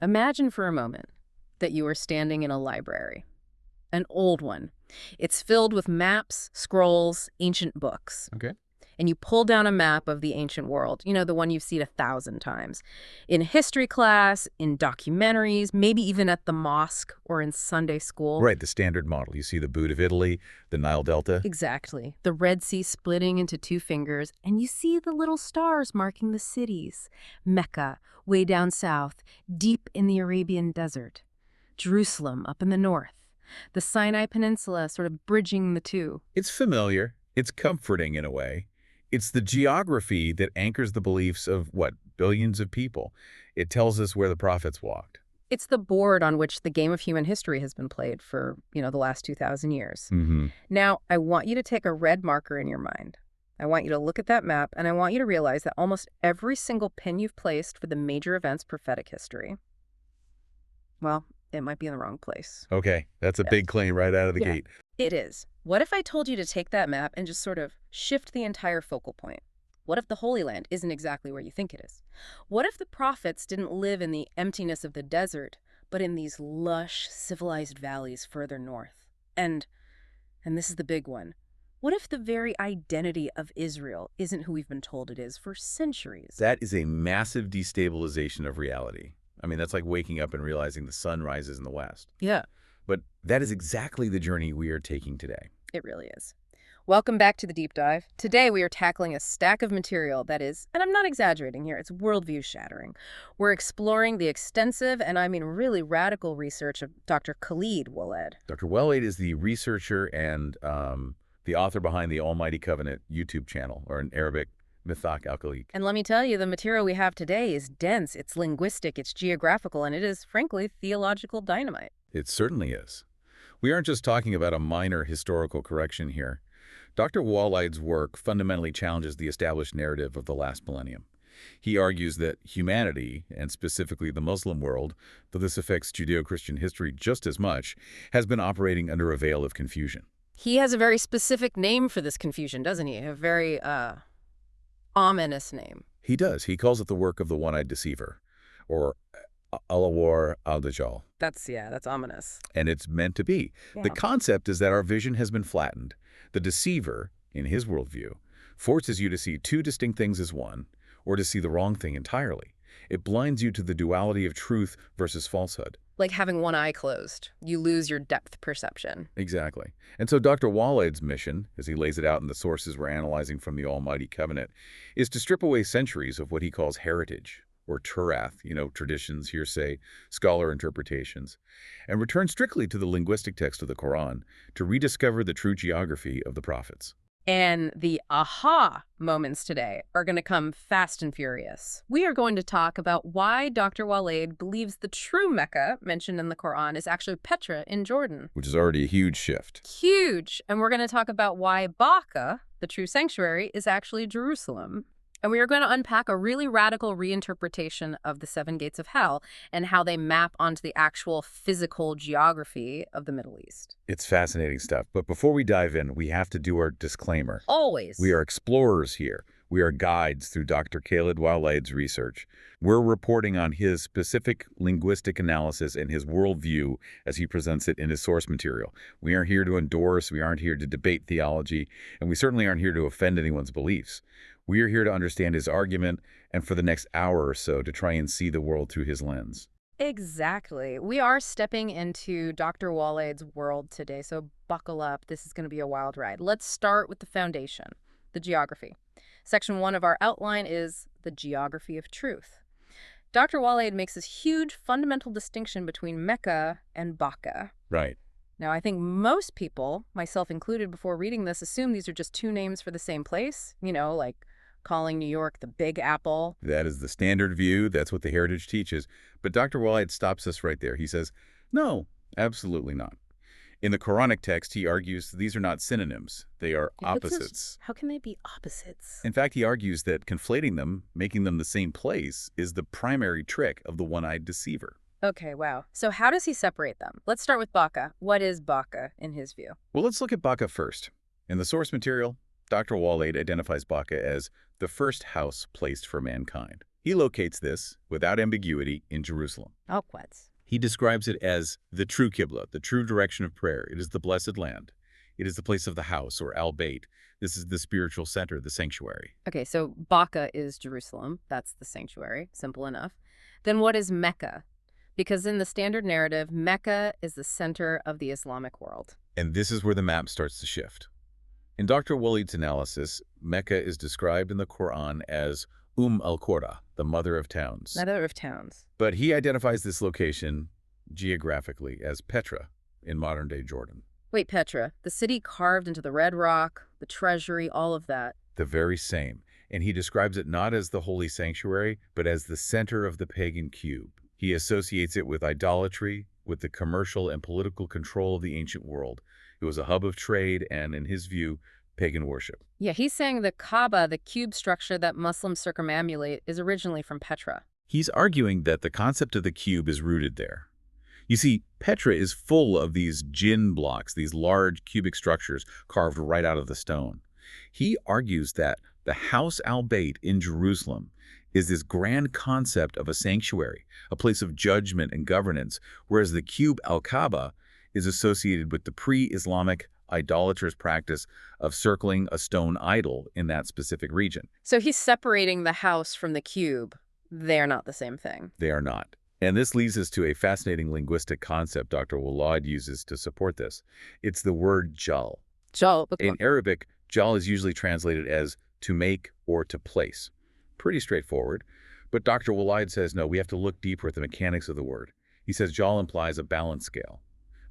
Imagine for a moment that you are standing in a library, an old one. It's filled with maps, scrolls, ancient books. Okay. And you pull down a map of the ancient world, you know, the one you've seen 1,000 times. In history class, in documentaries, maybe even at the mosque or in Sunday school. Right, the standard model. You see the boot of Italy, the Nile Delta. Exactly. The Red Sea splitting into two fingers, and you see the little stars marking the cities. Mecca, way down south, deep in the Arabian desert. Jerusalem, up in the north. The Sinai Peninsula sort of bridging the two. It's familiar. It's comforting in a way. It's the geography that anchors the beliefs of, what, billions of people. It tells us where the prophets walked. It's the board on which the game of human history has been played for, the last 2,000 years. Now, I want you to take a red marker in your mind. I want you to look at that map, and I want you to realize that almost every single pin you've placed for the major events prophetic history, well, it might be in the wrong place. Okay, that's a big claim right out of the gate. It is. What if I told you to take that map and just sort of shift the entire focal point? What if the Holy Land isn't exactly where you think it is? What if the prophets didn't live in the emptiness of the desert, but in these lush, civilized valleys further north? And this is the big one. What if the very identity of Israel isn't who we've been told it is for centuries? That is a massive destabilization of reality. I mean, that's like waking up and realizing the sun rises in the west. Yeah. But that is exactly the journey we are taking today. It really is. Welcome back to the Deep Dive. Today we are tackling a stack of material that is, and I'm not exaggerating here, it's worldview shattering. We're exploring the extensive and I mean really radical research of Dr. Khaled Waleed. Dr. Waleed is the researcher and the author behind the Almighty Covenant YouTube channel, or in Arabic, Mفتاحية. And let me tell you, the material we have today is dense, it's linguistic, it's geographical, and it is, frankly, theological dynamite. It certainly is. We aren't just talking about a minor historical correction here. Dr. Waleed's work fundamentally challenges the established narrative of the last millennium. He argues that humanity, and specifically the Muslim world, though this affects Judeo-Christian history just as much, has been operating under a veil of confusion. He has a very specific name for this confusion, doesn't he? A very, ominous name. He does. He calls it the work of the one-eyed deceiver, or Al-Awar al-Dajjal. That's ominous. And it's meant to be. Yeah. The concept is that our vision has been flattened. The deceiver, in his worldview, forces you to see two distinct things as one, or to see the wrong thing entirely. It blinds you to the duality of truth versus falsehood. Like having one eye closed. You lose your depth perception. Exactly. And so Dr. Waleed's mission, as he lays it out in the sources we're analyzing from the Almighty Covenant, is to strip away centuries of what he calls heritage, or turath, traditions, hearsay, scholar interpretations, and return strictly to the linguistic text of the Quran to rediscover the true geography of the prophets. And the aha moments today are going to come fast and furious. We are going to talk about why Dr. Waleed believes the true Mecca mentioned in the Quran is actually Petra in Jordan. Which is already a huge shift. Huge. And we're going to talk about why Baka, the true sanctuary, is actually Jerusalem. And we are going to unpack a really radical reinterpretation of the seven gates of hell and how they map onto the actual physical geography of the Middle East. It's fascinating stuff. But before we dive in, we have to do our disclaimer. Always. We are explorers here. We are guides through Dr. Khaled Waleed's research. We're reporting on his specific linguistic analysis and his worldview as he presents it in his source material. We aren't here to endorse, we aren't here to debate theology, and we certainly aren't here to offend anyone's beliefs. We are here to understand his argument and for the next hour or so to try and see the world through his lens. Exactly. We are stepping into Dr. Waleed's world today, so buckle up. This is going to be a wild ride. Let's start with the foundation, the geography. Section 1 of our outline is the geography of truth. Dr. Waleed makes this huge fundamental distinction between Mecca and Baka. Right. Now, I think most people, myself included, before reading this, assume these are just two names for the same place, like calling New York the Big Apple. That is the standard view. That's what the heritage teaches. But Dr. Waleed stops us right there. He says, no, absolutely not. In the Quranic text, he argues these are not synonyms. They are opposites. How can they be opposites? In fact, he argues that conflating them, making them the same place, is the primary trick of the one-eyed deceiver. Okay, wow. So how does he separate them? Let's start with Baka. What is Baka in his view? Well, let's look at Baka first. In the source material, Dr. Waleed identifies Baka as the first house placed for mankind. He locates this, without ambiguity, in Jerusalem. Alquats. He describes it as the true Qibla, the true direction of prayer. It is the blessed land. It is the place of the house, or al-Bayt. This is the spiritual center, the sanctuary. Okay, so Baka is Jerusalem. That's the sanctuary. Simple enough. Then what is Mecca? Because in the standard narrative, Mecca is the center of the Islamic world. And this is where the map starts to shift. In Dr. Waleed's analysis, Mecca is described in the Quran as al-Qura, the mother of towns. Mother of towns. But he identifies this location geographically as Petra in modern-day Jordan. Wait, Petra, the city carved into the red rock, the treasury, all of that. The very same. And he describes it not as the holy sanctuary, but as the center of the pagan cube. He associates it with idolatry, with the commercial and political control of the ancient world. It was a hub of trade and, in his view, pagan worship. Yeah, he's saying the Kaaba, the cube structure that Muslims circumambulate, is originally from Petra. He's arguing that the concept of the cube is rooted there. You see, Petra is full of these jinn blocks, these large cubic structures carved right out of the stone. He argues that the House al-Bayt in Jerusalem is this grand concept of a sanctuary, a place of judgment and governance, whereas the cube al-Kaaba is associated with the pre-Islamic idolatrous practice of circling a stone idol in that specific region. So he's separating the house from the cube. They're not the same thing. They are not. And this leads us to a fascinating linguistic concept Dr. Waleed uses to support this. It's the word jal. Jal. In Arabic, jal is usually translated as to make or to place. Pretty straightforward. But Dr. Waleed says, no, we have to look deeper at the mechanics of the word. He says jal implies a balance scale.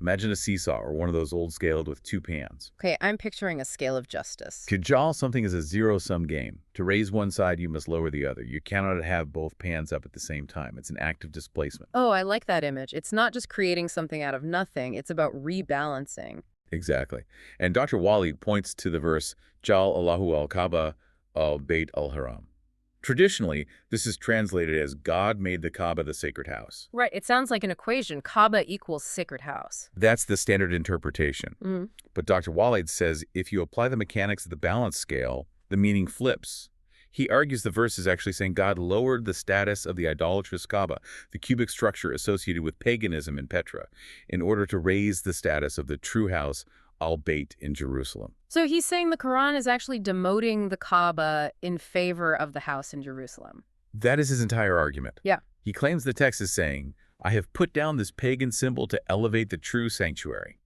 Imagine a seesaw or one of those old scales with two pans. Okay, I'm picturing a scale of justice. To jal something is a zero-sum game. To raise one side, you must lower the other. You cannot have both pans up at the same time. It's an act of displacement. Oh, I like that image. It's not just creating something out of nothing. It's about rebalancing. Exactly. And Dr. Waleed points to the verse, Jal Allahu al-Kaaba al-Bayt al-Haram. Traditionally, this is translated as God made the Kaaba the sacred house. Right. It sounds like an equation. Kaaba equals sacred house. That's the standard interpretation. Mm-hmm. But Dr. Waleed says if you apply the mechanics of the balance scale, the meaning flips. He argues the verse is actually saying God lowered the status of the idolatrous Kaaba, the cubic structure associated with paganism in Petra, in order to raise the status of the true house al-Bayt in Jerusalem. So he's saying the Quran is actually demoting the Kaaba in favor of the house in Jerusalem. That is his entire argument. Yeah. He claims the text is saying, I have put down this pagan symbol to elevate the true sanctuary.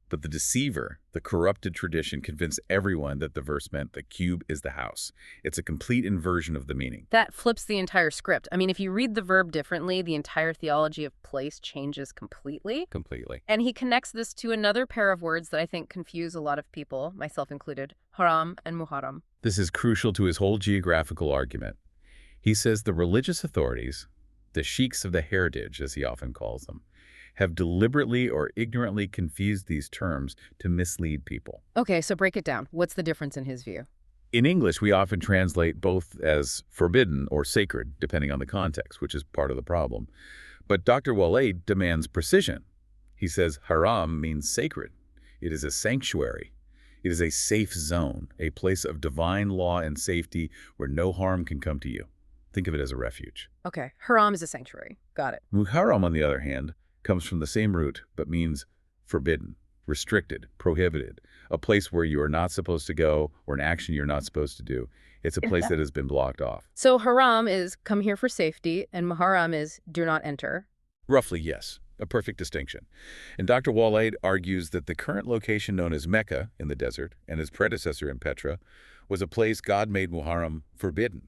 But the deceiver, the corrupted tradition, convinced everyone that the verse meant the cube is the house. It's a complete inversion of the meaning. That flips the entire script. I mean, if you read the verb differently, the entire theology of place changes completely. Completely. And he connects this to another pair of words that I think confuse a lot of people, myself included, haram and muharram. This is crucial to his whole geographical argument. He says the religious authorities, the sheiks of the heritage, as he often calls them, have deliberately or ignorantly confused these terms to mislead people. Okay, so break it down. What's the difference in his view? In English, we often translate both as forbidden or sacred, depending on the context, which is part of the problem. But Dr. Waleed demands precision. He says haram means sacred. It is a sanctuary. It is a safe zone, a place of divine law and safety where no harm can come to you. Think of it as a refuge. Okay, haram is a sanctuary. Got it. Muharram, on the other hand, comes from the same root, but means forbidden, restricted, prohibited, a place where you are not supposed to go or an action you're not supposed to do. It's a place that has been blocked off. So haram is come here for safety, and muharram is do not enter. Roughly, yes. A perfect distinction. And Dr. Waleed argues that the current location known as Mecca in the desert and its predecessor in Petra was a place God made Muharram forbidden.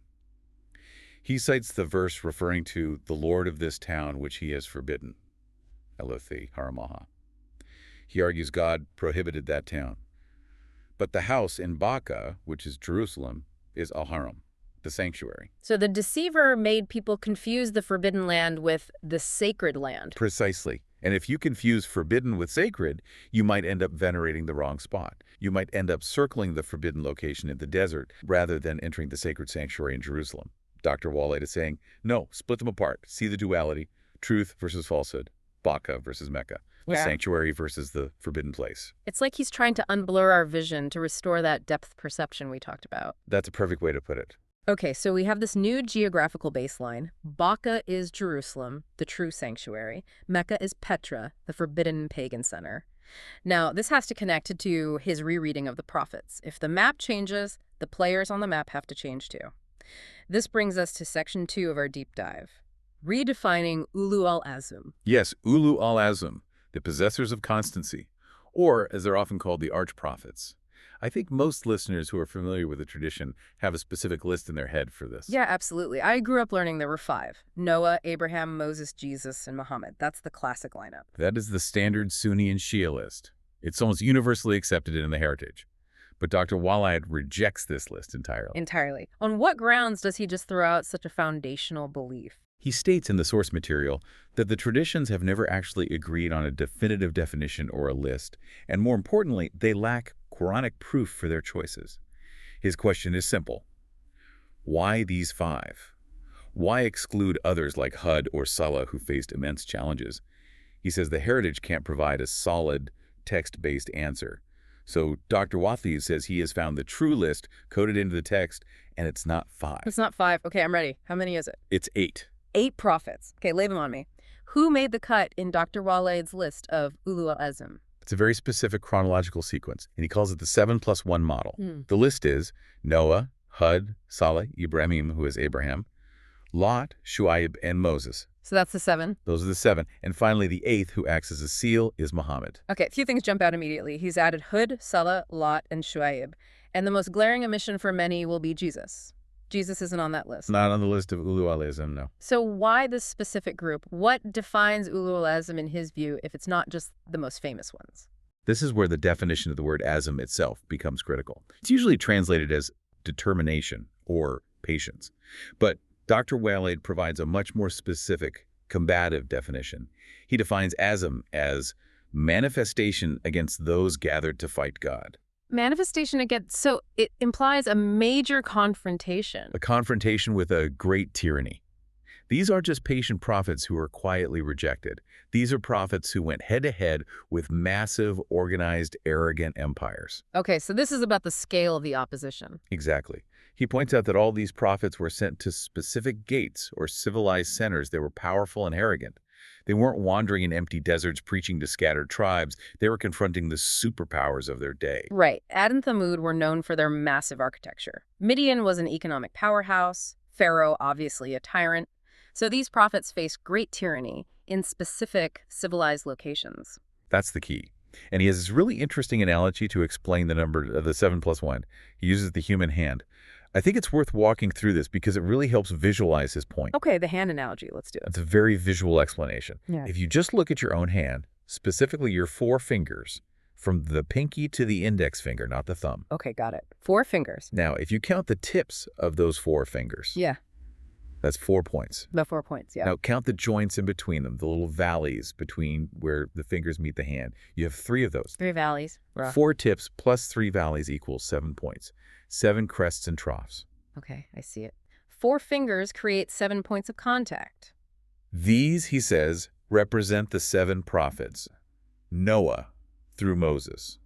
He cites the verse referring to the Lord of this town which he has forbidden. Elothi Haramaha. He argues God prohibited that town. But the house in Baka, which is Jerusalem, is al-Haram, the sanctuary. So the deceiver made people confuse the forbidden land with the sacred land. Precisely. And if you confuse forbidden with sacred, you might end up venerating the wrong spot. You might end up circling the forbidden location in the desert rather than entering the sacred sanctuary in Jerusalem. Dr. Waleed is saying, no, split them apart. See the duality, truth versus falsehood. Baka versus Mecca, the sanctuary versus the forbidden place. It's like he's trying to unblur our vision to restore that depth perception we talked about. That's a perfect way to put it. Okay, so we have this new geographical baseline. Baka is Jerusalem, the true sanctuary. Mecca is Petra, the forbidden pagan center. Now, this has to connect to his rereading of the prophets. If the map changes, the players on the map have to change too. This brings us to section 2 of our deep dive. Redefining Ulu al-Azm. Yes, Ulu al-Azm, the possessors of constancy, or as they're often called, the arch-prophets. I think most listeners who are familiar with the tradition have a specific list in their head for this. Yeah, absolutely. I grew up learning there were 5. Noah, Abraham, Moses, Jesus, and Muhammad. That's the classic lineup. That is the standard Sunni and Shia list. It's almost universally accepted in the heritage. But Dr. Waleed rejects this list entirely. Entirely. On what grounds does he just throw out such a foundational belief? He states in the source material that the traditions have never actually agreed on a definitive definition or a list, and more importantly, they lack Quranic proof for their choices. His question is simple. Why these 5? Why exclude others like Hud or Salah who faced immense challenges? He says the heritage can't provide a solid, text-based answer. So Dr. Waleed says he has found the true list coded into the text, and it's not 5. It's not 5. Okay, I'm ready. How many is it? It's 8. 8 prophets. Okay, lay them on me. Who made the cut in Dr. Waleed's list of Ulu al-Azm? It's a very specific chronological sequence, and he calls it the 7+1 model. The list is Noah, Hud, Salah, Ibrahim, who is Abraham, Lot, Shuaib, and Moses. So that's the 7? Those are the 7. And finally, the 8th, who acts as a seal, is Muhammad. Okay, a few things jump out immediately. He's added Hud, Salah, Lot, and Shuaib. And the most glaring omission for many will be Jesus. Jesus isn't on that list. Not on the list of Ulu al-Azm, no. So why this specific group? What defines Ulu al-Azm in his view if it's not just the most famous ones? This is where the definition of the word azm itself becomes critical. It's usually translated as determination or patience. But Dr. Waleed provides a much more specific, combative definition. He defines azm as manifestation against those gathered to fight God. Manifestation again, so it implies a major confrontation. A confrontation with a great tyranny. These aren't just patient prophets who are quietly rejected. These are prophets who went head-to-head with massive, organized, arrogant empires. Okay, so this is about the scale of the opposition. Exactly. He points out that all these prophets were sent to specific gates or civilized centers that were powerful and arrogant. They weren't wandering in empty deserts preaching to scattered tribes. They were confronting the superpowers of their day. Right. Ad and Thamud were known for their massive architecture. Midian was an economic powerhouse. Pharaoh, obviously a tyrant. So these prophets faced great tyranny in specific civilized locations. That's the key. And he has this really interesting analogy to explain the number of the 7+1. He uses the human hand. I think it's worth walking through this because it really helps visualize his point. Okay, the hand analogy. Let's do it. It's a very visual explanation. Yeah. If you just look at your own hand, specifically your 4 fingers, from the pinky to the index finger, not the thumb. Okay, got it. 4 fingers. Now, if you count the tips of those 4 fingers, Yeah, that's 4 points. about 4 points, yeah. Now, count the joints in between them, the little valleys between where the fingers meet the hand. You have 3 of those. 3 valleys. Rough. 4 tips plus 3 valleys equals 7 points. 7 crests and troughs. Okay, I see it. 4 fingers create 7 points of contact. These, he says, represent the 7 prophets. Noah through Moses.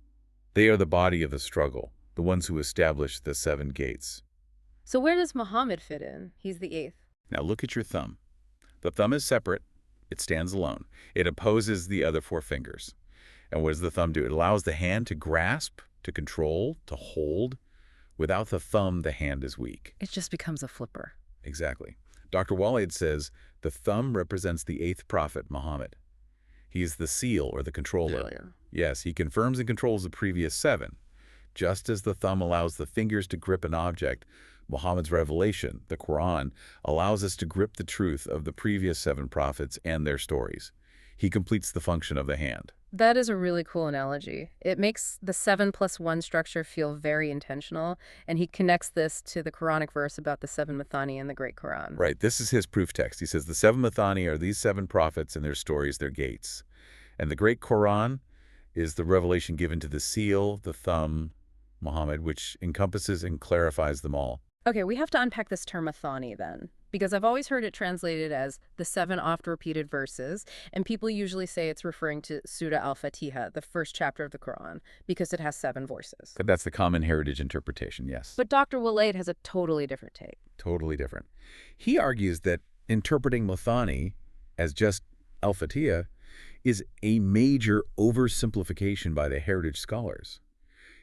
They are the body of the struggle, the ones who established the 7 gates. So where does Muhammad fit in? He's the 8th. Now look at your thumb. The thumb is separate. It stands alone. It opposes the other 4 fingers. And what does the thumb do? It allows the hand to grasp, to control, to hold. Without the thumb, the hand is weak. It just becomes a flipper. Exactly. Dr. Waleed says the thumb represents the 8th prophet, Muhammad. He is the seal or the controller. Yeah. Yes, he confirms and controls the previous 7. Just as the thumb allows the fingers to grip an object, Muhammad's revelation, the Quran, allows us to grip the truth of the previous 7 prophets and their stories. He completes the function of the hand. That is a really cool analogy. It makes the 7+1 structure feel very intentional, and he connects this to the Quranic verse about the 7 Mathani in the Great Quran. Right, this is his proof text. He says the 7 Mathani are these 7 prophets and their stories, their gates. And the Great Quran is the revelation given to the seal, the thumb, Muhammad, which encompasses and clarifies them all. Okay, we have to unpack this term Mathani then. Because I've always heard it translated as the 7 oft-repeated verses, and people usually say it's referring to Surah Al-Fatiha, the first chapter of the Quran, because it has 7 verses. But that's the common heritage interpretation, yes. But Dr. Waleed has a totally different take. Totally different. He argues that interpreting Mathani as just Al-Fatiha is a major oversimplification by the heritage scholars.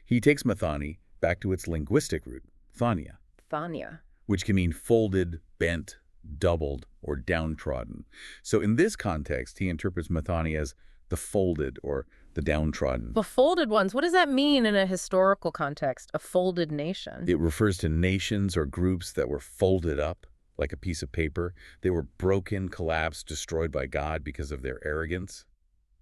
He takes Mathani back to its linguistic root, Thania, Thania. which can mean folded, bent, doubled, or downtrodden. So in this context, he interprets Mathani as the folded or the downtrodden. The folded ones, what does that mean in a historical context, a folded nation? It refers to nations or groups that were folded up like a piece of paper. They were broken, collapsed, destroyed by God because of their arrogance.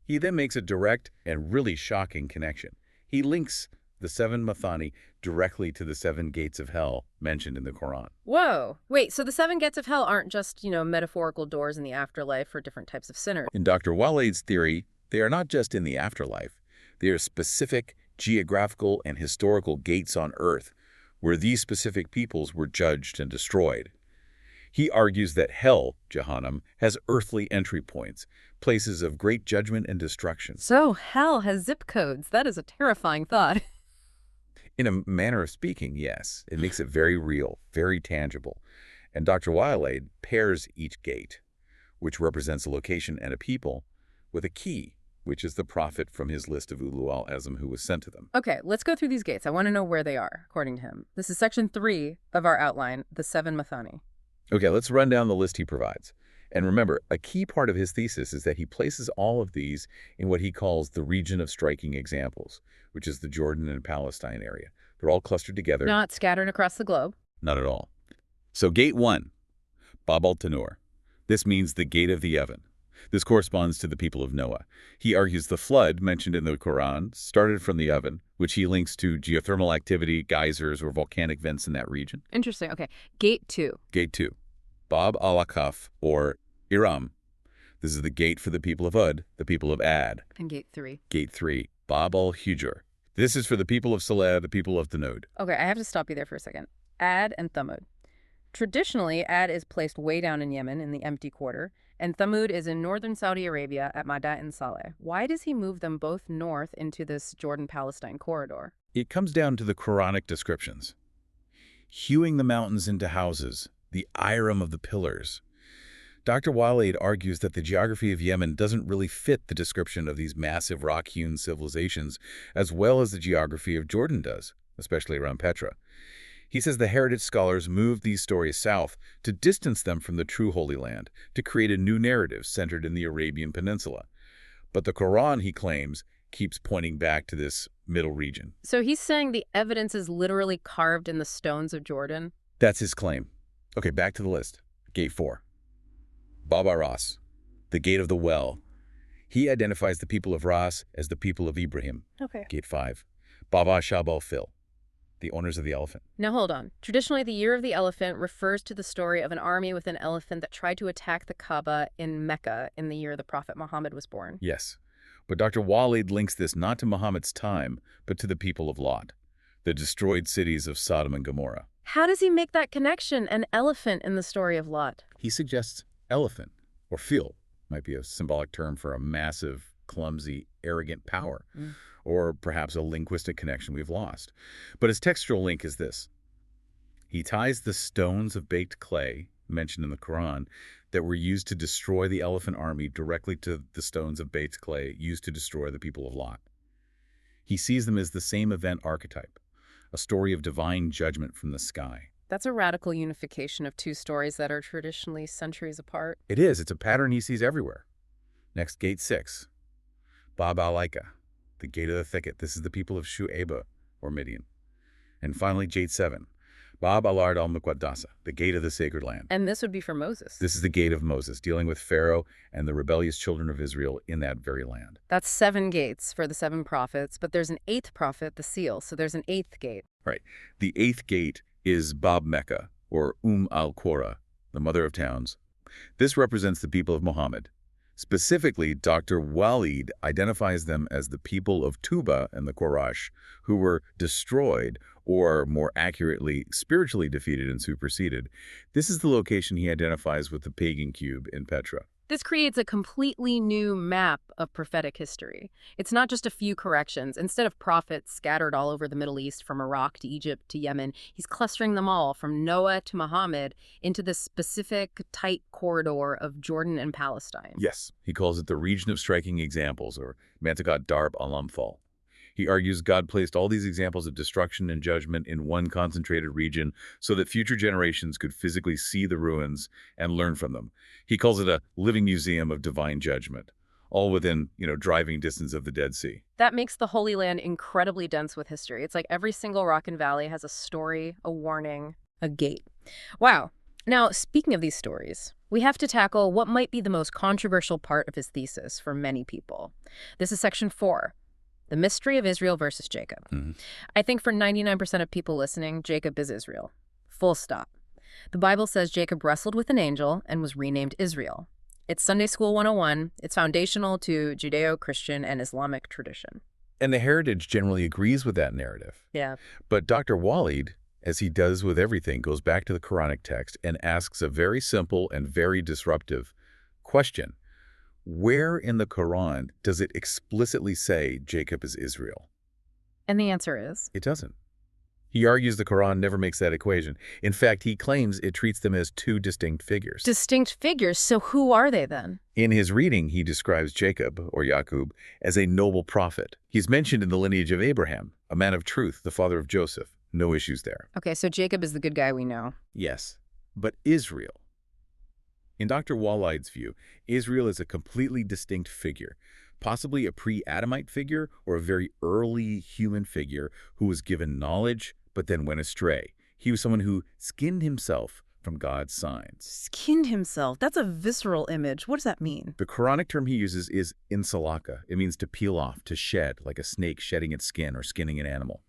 He then makes a direct and really shocking connection. He links the 7 Mathani directly to the 7 gates of hell mentioned in the Quran. Whoa. Wait, so the 7 gates of hell aren't just, metaphorical doors in the afterlife for different types of sinners. In Dr. Waleed's theory, they are not just in the afterlife. They are specific geographical and historical gates on earth where these specific peoples were judged and destroyed. He argues that hell, Jahannam, has earthly entry points, places of great judgment and destruction. So hell has zip codes. That is a terrifying thought. In a manner of speaking, yes. It makes it very real, very tangible. And Dr. Waleed pairs each gate, which represents a location and a people, with a key, which is the prophet from his list of Ulu al-Azm who was sent to them. Okay, let's go through these gates. I want to know where they are, according to him. This is section 3 of our outline, the 7 Mathani. Okay, let's run down the list he provides. And remember, a key part of his thesis is that he places all of these in what he calls the region of striking examples, which is the Jordan and Palestine area. They're all clustered together. Not scattered across the globe. Not at all. So gate 1, Bab al-Tanur. This means the gate of the oven. This corresponds to the people of Noah. He argues the flood mentioned in the Quran started from the oven, which he links to geothermal activity, geysers, or volcanic vents in that region. Interesting. Okay. Gate 2. Gate 2, Bab al-Akaf, or Iram. This is the gate for the people of Ud, the people of Ad. And gate 3. Gate 3, Bab al-Hujr. This is for the people of Saleh, the people of Thamud. Okay, I have to stop you there for a second. Ad and Thamud. Traditionally, Ad is placed way down in Yemen in the empty quarter, and Thamud is in northern Saudi Arabia at Madain Saleh. Why does he move them both north into this Jordan-Palestine corridor? It comes down to the Quranic descriptions. Hewing the mountains into houses, the Iram of the pillars. Dr. Waleed argues that the geography of Yemen doesn't really fit the description of these massive rock-hewn civilizations as well as the geography of Jordan does, especially around Petra. He says the heritage scholars moved these stories south to distance them from the true Holy Land, to create a new narrative centered in the Arabian Peninsula. But the Quran, he claims, keeps pointing back to this middle region. So he's saying the evidence is literally carved in the stones of Jordan? That's his claim. Okay, back to the list. Gate 4. Baba Ras, the gate of the well. He identifies the people of Ras as the people of Ibrahim. Okay. Gate 5. Baba Shab al-Fil, the owners of the elephant. Now hold on. Traditionally, the Year of the Elephant refers to the story of an army with an elephant that tried to attack the Kaaba in Mecca in the year the Prophet Muhammad was born. Yes, but Dr. Waleed links this not to Muhammad's time, but to the people of Lot, the destroyed cities of Sodom and Gomorrah. How does he make that connection, an elephant in the story of Lot? He suggests elephant, or fil, might be a symbolic term for a massive, clumsy, arrogant power, or perhaps a linguistic connection we've lost. But his textual link is this. He ties the stones of baked clay, mentioned in the Quran, that were used to destroy the elephant army directly to the stones of baked clay used to destroy the people of Lot. He sees them as the same event archetype, a story of divine judgment from the sky. That's a radical unification of two stories that are traditionally centuries apart. It is. It's a pattern he sees everywhere. Next, gate 6. Bab al-Aika, the gate of the thicket. This is the people of Shu'aibah, or Midian. And finally, gate 7. Bab al-Ard al-Muqaddasa, the gate of the sacred land. And this would be for Moses. This is the gate of Moses, dealing with Pharaoh and the rebellious children of Israel in that very land. That's 7 gates for the 7 prophets, but there's an 8th prophet, the seal, so there's an 8th gate. Right. The 8th gate is Bab Mecca, or al-Qura, the mother of towns. This represents the people of Muhammad. Specifically, Dr. Waleed identifies them as the people of Tuba and the Quraysh, who were destroyed or more accurately, spiritually defeated and superseded. This is the location he identifies with the pagan cube in Petra. This creates a completely new map of prophetic history. It's not just a few corrections. Instead of prophets scattered all over the Middle East, from Iraq to Egypt to Yemen, he's clustering them all, from Noah to Muhammad, into this specific, tight corridor of Jordan and Palestine. Yes, he calls it the region of striking examples, or Mantiqat Darb al-Amthal. He argues God placed all these examples of destruction and judgment in one concentrated region so that future generations could physically see the ruins and learn from them. He calls it a living museum of divine judgment, all within, driving distance of the Dead Sea. That makes the Holy Land incredibly dense with history. It's like every single rock and valley has a story, a warning, a gate. Wow. Now, speaking of these stories, we have to tackle what might be the most controversial part of his thesis for many people. This is section 4. The mystery of Israel versus Jacob. I think for 99% of people listening, Jacob is Israel. Full stop. The Bible says Jacob wrestled with an angel and was renamed Israel. It's Sunday School 101. It's foundational to Judeo-Christian and Islamic tradition. And the heritage generally agrees with that narrative. Yeah. But Dr. Waleed, as he does with everything, goes back to the Quranic text and asks a very simple and very disruptive question. Where in the Quran does it explicitly say Jacob is Israel? And the answer is? It doesn't. He argues the Quran never makes that equation. In fact, he claims it treats them as two distinct figures. Distinct figures? So who are they then? In his reading, he describes Jacob, or Yaqub, as a noble prophet. He's mentioned in the lineage of Abraham, a man of truth, the father of Joseph. No issues there. Okay, so Jacob is the good guy we know. Yes, but Israel. In Dr. Waleed's view, Israel is a completely distinct figure, possibly a pre-Adamite figure or a very early human figure who was given knowledge but then went astray. He was someone who skinned himself from God's signs. Skinned himself? That's a visceral image. What does that mean? The Quranic term he uses is insalaka. It means to peel off, to shed, like a snake shedding its skin or skinning an animal.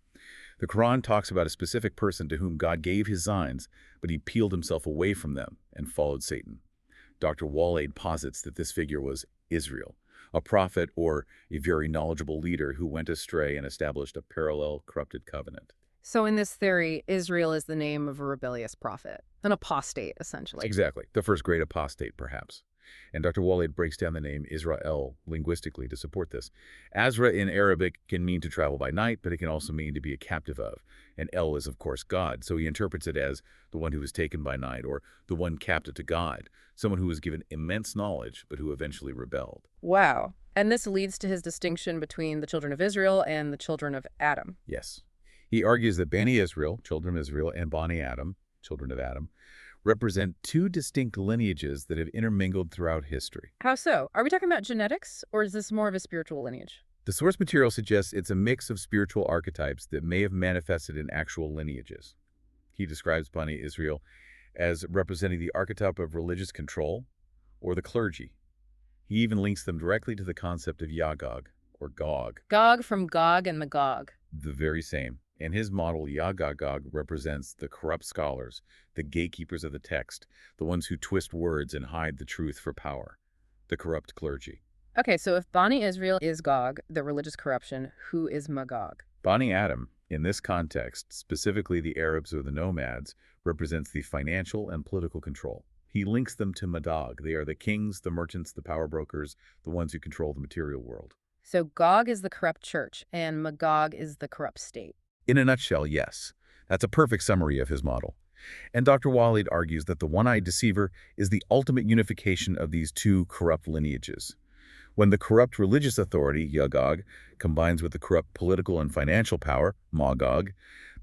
The Quran talks about a specific person to whom God gave his signs, but he peeled himself away from them and followed Satan. Dr. Waleed posits that this figure was Israel, a prophet or a very knowledgeable leader who went astray and established a parallel corrupted covenant. So in this theory, Israel is the name of a rebellious prophet, an apostate, essentially. Exactly. The first great apostate, perhaps. And Dr. Waleed breaks down the name Israel linguistically to support this. Azra in Arabic can mean to travel by night, but it can also mean to be a captive of. And El is, of course, God, so he interprets it as the one who was taken by night, or the one captive to God, someone who was given immense knowledge, but who eventually rebelled. Wow. And this leads to his distinction between the children of Israel and the children of Adam. Yes. He argues that Bani Israel, children of Israel, and Bani Adam, children of Adam, represent two distinct lineages that have intermingled throughout history. How so? Are we talking about genetics, or is this more of a spiritual lineage? The source material suggests it's a mix of spiritual archetypes that may have manifested in actual lineages. He describes Bani Israel as representing the archetype of religious control or the clergy. He even links them directly to the concept of Yagog, or Gog. Gog from Gog and Magog. The very same. In his model, Yagog represents the corrupt scholars, the gatekeepers of the text, the ones who twist words and hide the truth for power, the corrupt clergy. Okay, so if Bani Israel is Gog, the religious corruption, who is Magog? Bani Adam, in this context, specifically the Arabs or the nomads, represents the financial and political control. He links them to Magog. They are the kings, the merchants, the power brokers, the ones who control the material world. So Gog is the corrupt church, and Magog is the corrupt state. In a nutshell, yes. That's a perfect summary of his model. And Dr. Waleed argues that the one-eyed deceiver is the ultimate unification of these two corrupt lineages. When the corrupt religious authority, Yagog, combines with the corrupt political and financial power, Magog,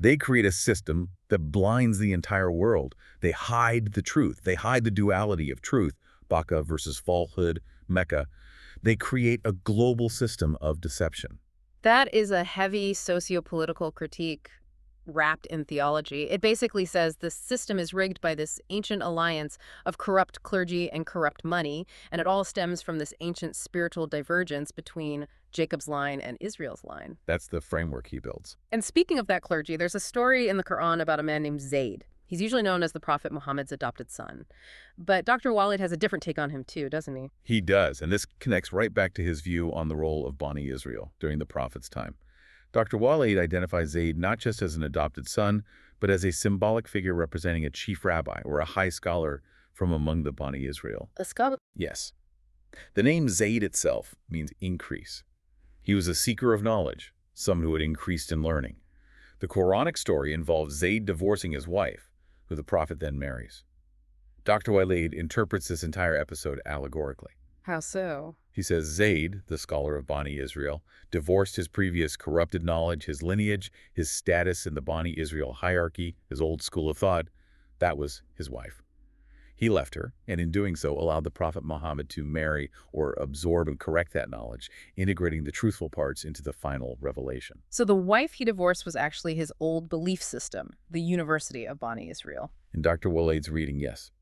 they create a system that blinds the entire world. They hide the truth. They hide the duality of truth, Baka versus falsehood, Mecca. They create a global system of deception. That is a heavy socio-political critique wrapped in theology. It basically says the system is rigged by this ancient alliance of corrupt clergy and corrupt money, and it all stems from this ancient spiritual divergence between Jacob's line and Israel's line. That's the framework he builds. And speaking of that clergy, there's a story in the Quran about a man named Zayd. He's usually known as the Prophet Muhammad's adopted son. But Dr. Waleed has a different take on him too, doesn't he? He does, and this connects right back to his view on the role of Bani Israel during the Prophet's time. Dr. Waleed identifies Zayd not just as an adopted son, but as a symbolic figure representing a chief rabbi or a high scholar from among the Bani Israel. A scholar? Yes. The name Zayd itself means increase. He was a seeker of knowledge, someone who had increased in learning. The Quranic story involves Zayd divorcing his wife, who the prophet then marries. Dr. Waleed interprets this entire episode allegorically. How so? He says Zayd, the scholar of Bani Israel, divorced his previous corrupted knowledge, his lineage, his status in the Bani Israel hierarchy, his old school of thought. That was his wife. He left her, and in doing so allowed the Prophet Muhammad to marry or absorb and correct that knowledge, integrating the truthful parts into the final revelation. So the wife he divorced was actually his old belief system, the University of Bani Israel. In Dr. Waleed's reading, yes.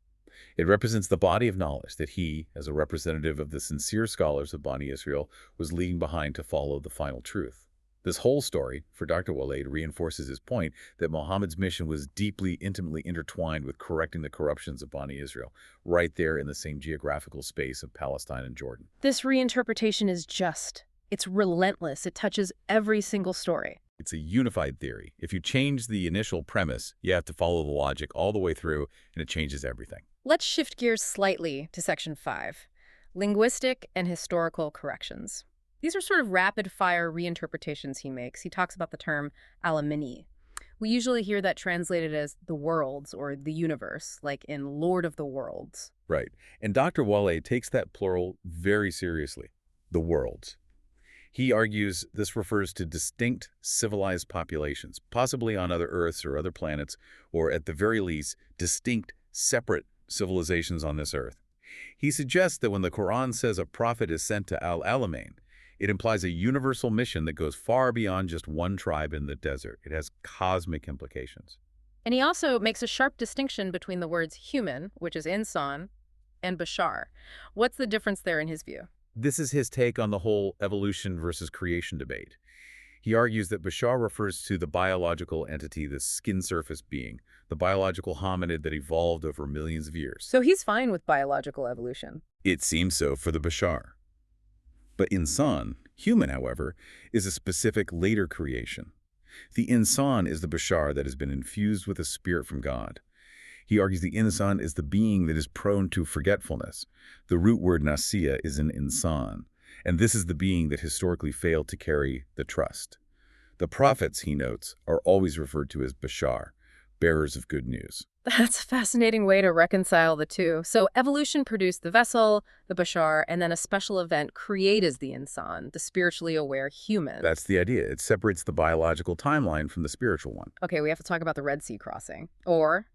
It represents the body of knowledge that he, as a representative of the sincere scholars of Bani Israel, was leaving behind to follow the final truth. This whole story, for Dr. Waleed, reinforces his point that Muhammad's mission was deeply, intimately intertwined with correcting the corruptions of Bani Israel, right there in the same geographical space of Palestine and Jordan. This reinterpretation is just. It's relentless. It touches every single story. It's a unified theory. If you change the initial premise, you have to follow the logic all the way through, and it changes everything. Let's shift gears slightly to Section 5, linguistic and historical corrections. These are sort of rapid-fire reinterpretations he makes. He talks about the term alamini. We usually hear that translated as the worlds or the universe, like in Lord of the Worlds. Right. And Dr. Waleed takes that plural very seriously, the worlds. He argues this refers to distinct civilized populations, possibly on other Earths or other planets, or at the very least, distinct, separate civilizations on this Earth. He suggests that when the Quran says a prophet is sent to Al-Alamein, it implies a universal mission that goes far beyond just one tribe in the desert. It has cosmic implications. And he also makes a sharp distinction between the words human, which is insan, and bashar. What's the difference there in his view? This is his take on the whole evolution versus creation debate. He argues that bashar refers to the biological entity, the skin surface being, the biological hominid that evolved over millions of years. So he's fine with biological evolution. It seems so for the bashar. But insan, human, however, is a specific later creation. The insan is the bashar that has been infused with a spirit from God. He argues the insan is the being that is prone to forgetfulness. The root word nasiya is an insan, and this is the being that historically failed to carry the trust. The prophets, he notes, are always referred to as bashar, bearers of good news. That's a fascinating way to reconcile the two. So evolution produced the vessel, the bashar, and then a special event created the insan, the spiritually aware human. That's the idea. It separates the biological timeline from the spiritual one. Okay, we have to talk about the Red Sea crossing. Or,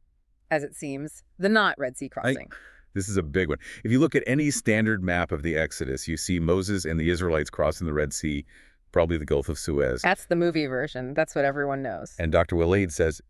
as it seems, the not Red Sea crossing. This is a big one. If you look at any standard map of the Exodus, you see Moses and the Israelites crossing the Red Sea, probably the Gulf of Suez. That's the movie version. That's what everyone knows. And Dr. Waleed says,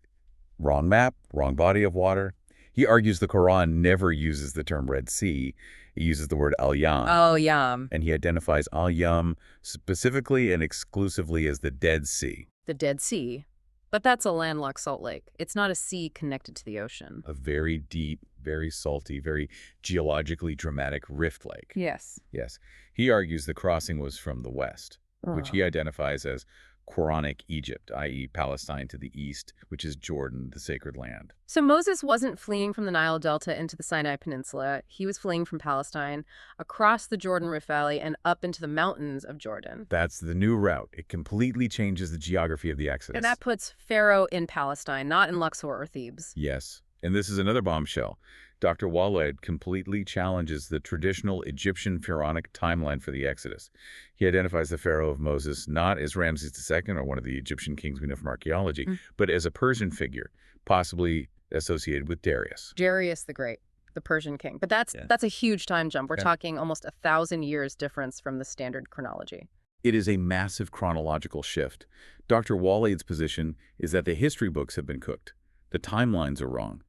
wrong map, wrong body of water. He argues the Quran never uses the term Red Sea. It uses the word al-Yam. Al-Yam. And he identifies al-Yam specifically and exclusively as the Dead Sea. The Dead Sea. But that's a landlocked salt lake. It's not a sea connected to the ocean. A very deep, very salty, very geologically dramatic rift lake. Yes. Yes. He argues the crossing was from the west, which he identifies as Quranic Egypt, i.e. Palestine to the east, which is Jordan, the sacred land. So Moses wasn't fleeing from the Nile Delta into the Sinai Peninsula. He was fleeing from Palestine, across the Jordan Rift Valley, and up into the mountains of Jordan. That's the new route. It completely changes the geography of the Exodus. And that puts Pharaoh in Palestine, not in Luxor or Thebes. Yes. And this is another bombshell. Dr. Waleed completely challenges the traditional Egyptian pharaonic timeline for the Exodus. He identifies the Pharaoh of Moses not as Ramses II or one of the Egyptian kings we know from archaeology, but as a Persian figure, possibly associated with Darius. Darius the Great, the Persian king. But that's a huge time jump. We're talking almost 1,000 years difference from the standard chronology. It is a massive chronological shift. Dr. Waleed's position is that the history books have been cooked. The timelines are wrong.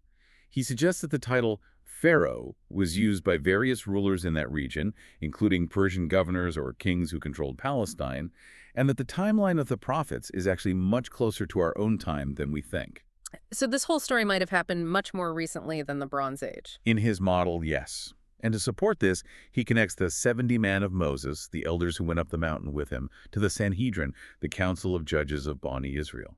He suggests that the title Pharaoh was used by various rulers in that region, including Persian governors or kings who controlled Palestine, and that the timeline of the prophets is actually much closer to our own time than we think. So this whole story might have happened much more recently than the Bronze Age. In his model, yes. And to support this, he connects the 70 men of Moses, the elders who went up the mountain with him, to the Sanhedrin, the council of judges of Bani Israel.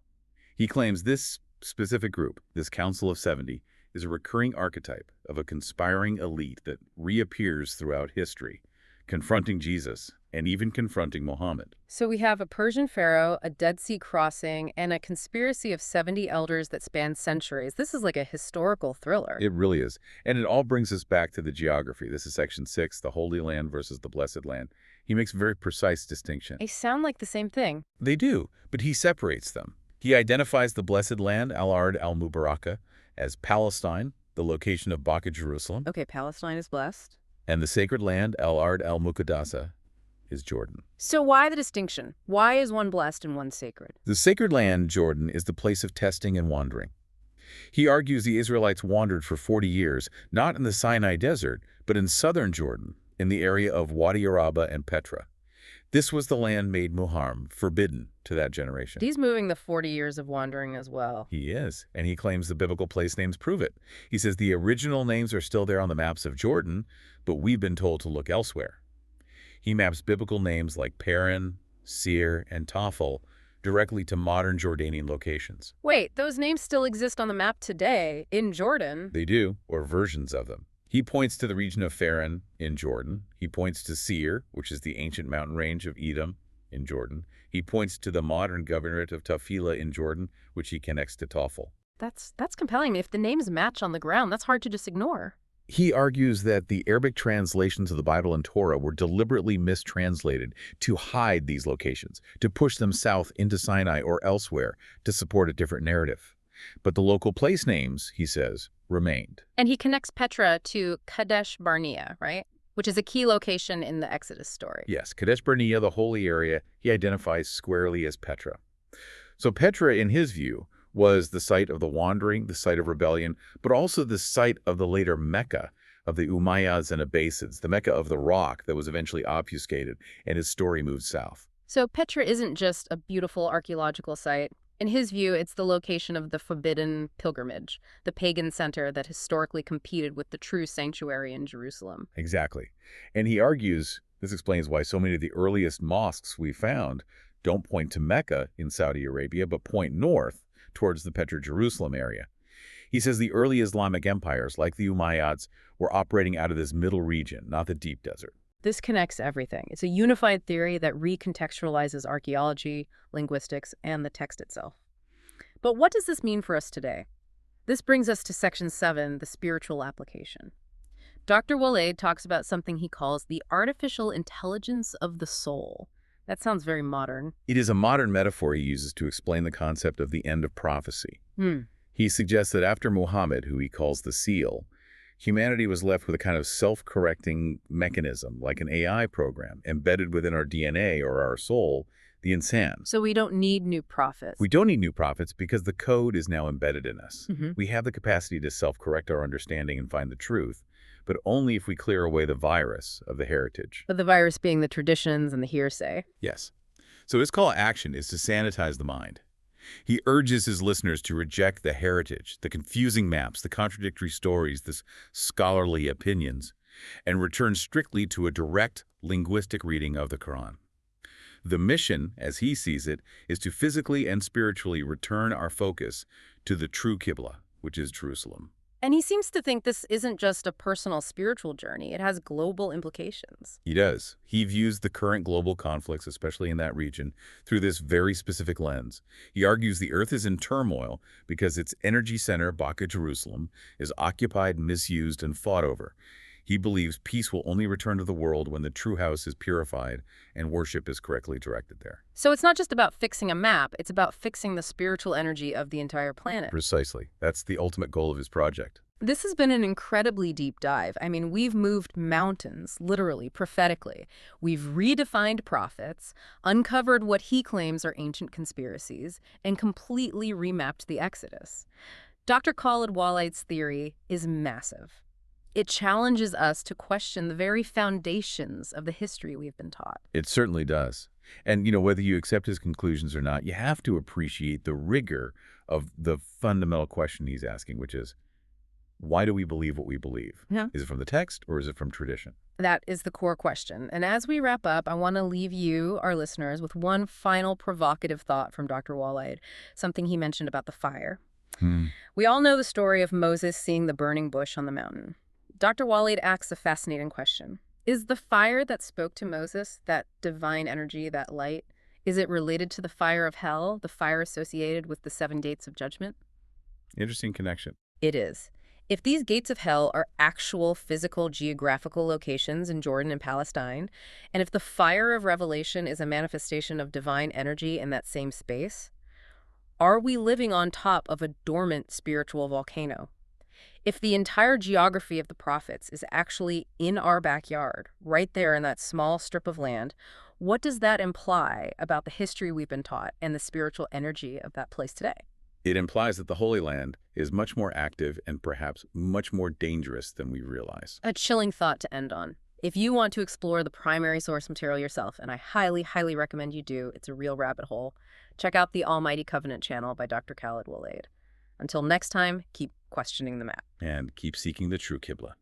He claims this specific group, this council of 70, is a recurring archetype of a conspiring elite that reappears throughout history, confronting Jesus and even confronting Muhammad. So we have a Persian pharaoh, a Dead Sea crossing, and a conspiracy of 70 elders that span centuries. This is like a historical thriller. It really is. And it all brings us back to the geography. This is section 6, the Holy Land versus the Blessed Land. He makes a very precise distinction. They sound like the same thing. They do, but he separates them. He identifies the Blessed Land, Al-Ard al-Mubaraka, as Palestine, the location of Baka Jerusalem. Okay, Palestine is blessed. And the sacred land, Al-Ard al-Muqaddasa, is Jordan. So why the distinction? Why is one blessed and one sacred? The sacred land, Jordan, is the place of testing and wandering. He argues the Israelites wandered for 40 years, not in the Sinai Desert, but in southern Jordan, in the area of Wadi Araba and Petra. This was the land made muharram, forbidden to that generation. He's moving the 40 years of wandering as well. He is, and he claims the biblical place names prove it. He says the original names are still there on the maps of Jordan, but we've been told to look elsewhere. He maps biblical names like Paran, Seir, and Tafel directly to modern Jordanian locations. Wait, those names still exist on the map today in Jordan? They do, or versions of them. He points to the region of Paran in Jordan. He points to Seir, which is the ancient mountain range of Edom in Jordan. He points to the modern governorate of Tafila in Jordan, which he connects to Tafel. That's compelling. If the names match on the ground, that's hard to just ignore. He argues that the Arabic translations of the Bible and Torah were deliberately mistranslated to hide these locations, to push them south into Sinai or elsewhere to support a different narrative. But the local place names, he says, remained. And he connects Petra to Kadesh Barnea, right? Which is a key location in the Exodus story. Yes, Kadesh Barnea, the holy area, he identifies squarely as Petra. So Petra, in his view, was the site of the wandering, the site of rebellion, but also the site of the later Mecca of the Umayyads and Abbasids, the Mecca of the rock that was eventually obfuscated, and his story moved south. So Petra isn't just a beautiful archaeological site. In his view, it's the location of the forbidden pilgrimage, the pagan center that historically competed with the true sanctuary in Jerusalem. Exactly. And he argues, this explains why so many of the earliest mosques we found don't point to Mecca in Saudi Arabia, but point north towards the Petra Jerusalem area. He says the early Islamic empires, like the Umayyads, were operating out of this middle region, not the deep desert. This connects everything. It's a unified theory that recontextualizes archaeology, linguistics, and the text itself. But what does this mean for us today? This brings us to Section 7, the spiritual application. Dr. Waleed talks about something he calls the artificial intelligence of the soul. That sounds very modern. It is a modern metaphor he uses to explain the concept of the end of prophecy. He suggests that after Muhammad, who he calls the seal, humanity was left with a kind of self-correcting mechanism, like an AI program, embedded within our DNA or our soul, the insan. So we don't need new prophets. We don't need new prophets because the code is now embedded in us. We have the capacity to self-correct our understanding and find the truth, but only if we clear away the virus of the heritage. But the virus being the traditions and the hearsay. Yes. So his call to action is to sanitize the mind. He urges his listeners to reject the heritage, the confusing maps, the contradictory stories, the scholarly opinions, and return strictly to a direct linguistic reading of the Quran. The mission, as he sees it, is to physically and spiritually return our focus to the true Qibla, which is Jerusalem. And he seems to think this isn't just a personal spiritual journey. It has global implications. He does. He views the current global conflicts, especially in that region, through this very specific lens. He argues the earth is in turmoil because its energy center, Baka Jerusalem, is occupied, misused, and fought over. He believes peace will only return to the world when the true house is purified and worship is correctly directed there. So it's not just about fixing a map, it's about fixing the spiritual energy of the entire planet. Precisely. That's the ultimate goal of his project. This has been an incredibly deep dive. I mean, we've moved mountains, literally, prophetically. We've redefined prophets, uncovered what he claims are ancient conspiracies, and completely remapped the Exodus. Dr. Khaled Waleed's theory is massive. It challenges us to question the very foundations of the history we've been taught. It certainly does. And, whether you accept his conclusions or not, you have to appreciate the rigor of the fundamental question he's asking, which is, Why do we believe what we believe? Yeah. Is it from the text or is it from tradition? That is the core question. And as we wrap up, I want to leave you, our listeners, with one final provocative thought from Dr. Waleed, something he mentioned about the fire. We all know the story of Moses seeing the burning bush on the mountain. Dr. Waleed asks a fascinating question. Is the fire that spoke to Moses, that divine energy, that light, is it related to the fire of hell, the fire associated with the 7 gates of judgment? Interesting connection. It is. If these gates of hell are actual physical geographical locations in Jordan and Palestine, and if the fire of Revelation is a manifestation of divine energy in that same space, are we living on top of a dormant spiritual volcano? If the entire geography of the prophets is actually in our backyard, right there in that small strip of land, what does that imply about the history we've been taught and the spiritual energy of that place today? It implies that the Holy Land is much more active and perhaps much more dangerous than we realize. A chilling thought to end on. If you want to explore the primary source material yourself, and I highly, highly recommend you do, it's a real rabbit hole, check out the Almighty Covenant channel by Dr. Khaled Waleed. Until next time, keep questioning the map. And keep seeking the true Qibla.